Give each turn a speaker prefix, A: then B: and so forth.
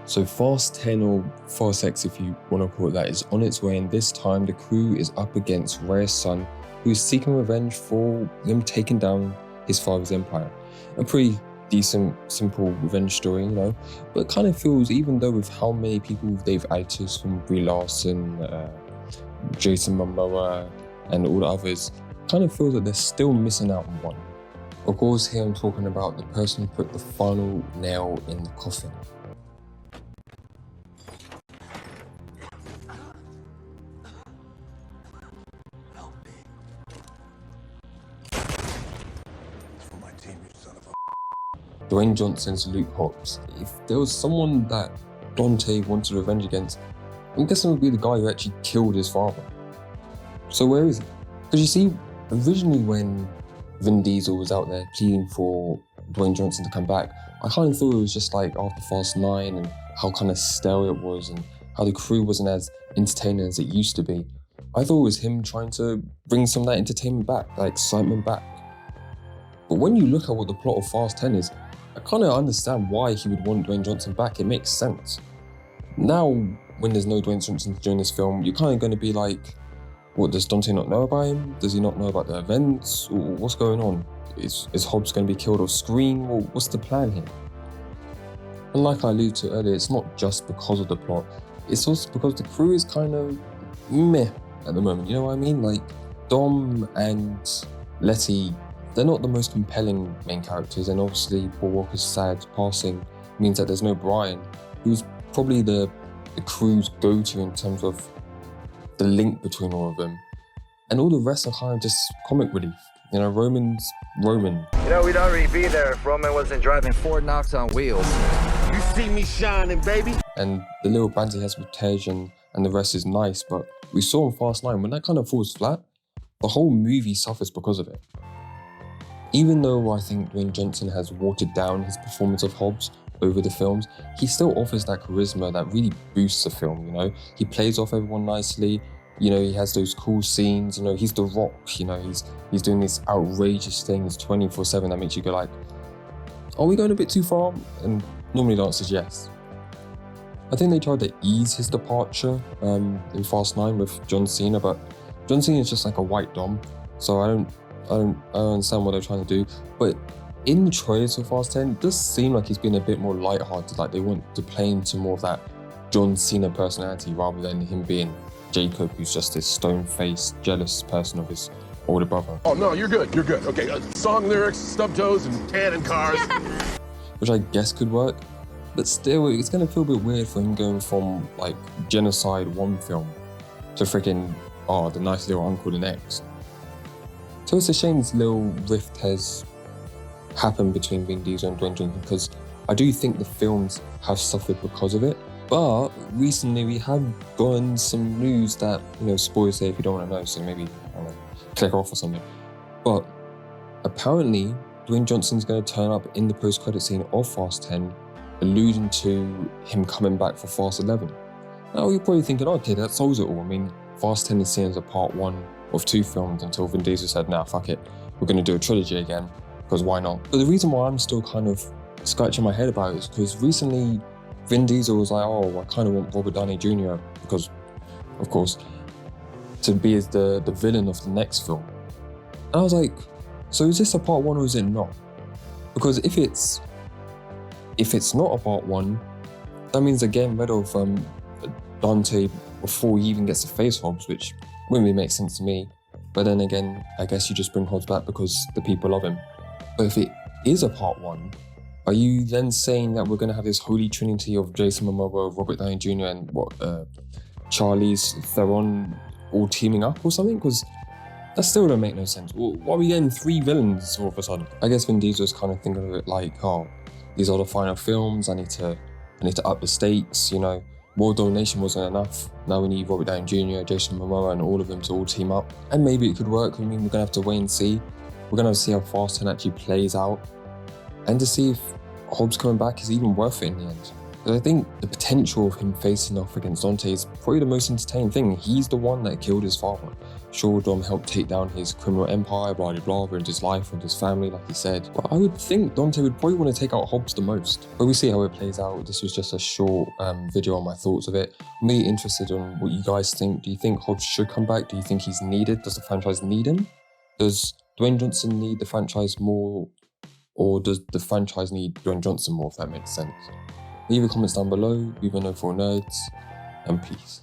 A: So Fast 10, or Fast X if you want to call it that, is on its way, and this time the crew is up against Rhea's son, who is seeking revenge for them taking down his father's empire. A pretty decent, simple revenge story, but it kind of feels, even though with how many people they've added to this from Brie Larson, Jason Momoa, and all the others, kind of feels that they're still missing out on one. Of course, here I'm talking about the person who put the final nail in the coffin. Dwayne Johnson's Luke Hobbs. If there was someone that Dante wanted revenge against, I'm guessing it would be the guy who actually killed his father. So where is he? Because you see, originally when Vin Diesel was out there pleading for Dwayne Johnson to come back, I kind of thought it was just like after Fast 9 and how kind of stale it was and how the crew wasn't as entertaining as it used to be. I thought it was him trying to bring some of that entertainment back, that excitement back. But when you look at what the plot of Fast 10 is, I kind of understand why he would want Dwayne Johnson back. It makes sense. Now, when there's no Dwayne Johnson during this film, you're kind of going to be like, what, does Dante not know about him? Does he not know about the events? What's going on? Is Hobbs going to be killed off screen? Well, what's the plan here? And like I alluded to earlier, it's not just because of the plot. It's also because the crew is kind of meh at the moment. You know what I mean? Like, Dom and Letty, they're not the most compelling main characters, and obviously Paul Walker's sad passing means that there's no Brian, who's probably the crew's go-to in terms of the link between all of them. And all the rest are kind of just comic relief. Roman's Roman.
B: We'd already be there if Roman wasn't driving Ford Knox on wheels.
C: You see me shining, baby?
A: And the little banter he has with Tej and the rest is nice, but we saw in Fast 9, when that kind of falls flat, the whole movie suffers because of it. Even though I think Dwayne Johnson has watered down his performance of Hobbs over the films, he still offers that charisma that really boosts the film, He plays off everyone nicely, he has those cool scenes, he's The Rock, he's doing these outrageous things 24/7 that makes you go like, are we going a bit too far? And normally the answer is yes. I think they tried to ease his departure in Fast 9 with John Cena, but John Cena is just like a white dom, so I don't understand what they're trying to do. But in the trailers for Fast 10, it does seem like he's been a bit more lighthearted, like they want to play into more of that John Cena personality rather than him being Jacob, who's just this stone-faced, jealous person of his older brother.
C: Oh, no, you're good. Okay, song lyrics, stub toes, and cannon cars.
A: Which I guess could work, but still, it's going to feel a bit weird for him going from, like, Genocide 1 film to freaking, the nice little uncle the next. So it's a shame this little rift has happened between Vin Diesel and Dwayne Johnson, because I do think the films have suffered because of it. But recently we have gotten some news that, spoilers there if you don't want to know, so maybe, click off or something. But apparently Dwayne Johnson's going to turn up in the post-credit scene of Fast 10, alluding to him coming back for Fast 11. Now you're probably thinking, okay, that solves it all. I mean, Fast 10 is seen as a part 1 of 2 films until Vin Diesel said, nah, fuck it, we're going to do a trilogy again, because why not? But the reason why I'm still kind of scratching my head about it is because recently Vin Diesel was like, I kind of want Robert Downey Jr. because, of course, to be as the villain of the next film. And I was like, so is this a part 1 or is it not? Because if it's not a part 1, that means they're getting rid of Dante before he even gets to face Hobbs, which wouldn't really make sense to me. But then again, I guess you just bring Hobbs back because the people love him. But if it is a part 1, are you then saying that we're going to have this holy trinity of Jason Momoa, Robert Downey Jr. and Charlize Theron all teaming up or something? Because that still don't make no sense. Why are we getting 3 villains all of a sudden? I guess Vin Diesel's kind of thinking of it like, these are the final films, I need to up the stakes, World Domination wasn't enough. Now we need Robert Downey Jr., Jason Momoa, and all of them to all team up. And maybe it could work. I mean, we're going to have to wait and see. We're going to have to see how Fast 10 actually plays out, and to see if Hobbs coming back is even worth it in the end. Because I think the potential of him facing off against Dante is probably the most entertaining thing. He's the one that killed his father. Sure, Dom helped take down his criminal empire, blah, blah, blah, ruined his life, ruined his family, like he said. But I would think Dante would probably want to take out Hobbs the most. But we'll see how it plays out. This was just a short video on my thoughts of it. I'm really interested in what you guys think. Do you think Hobbs should come back? Do you think he's needed? Does the franchise need him? Does Dwayne Johnson need the franchise more? Or does the franchise need Dwayne Johnson more, if that makes sense? Leave your comments down below. Leave a note for nerds, and peace.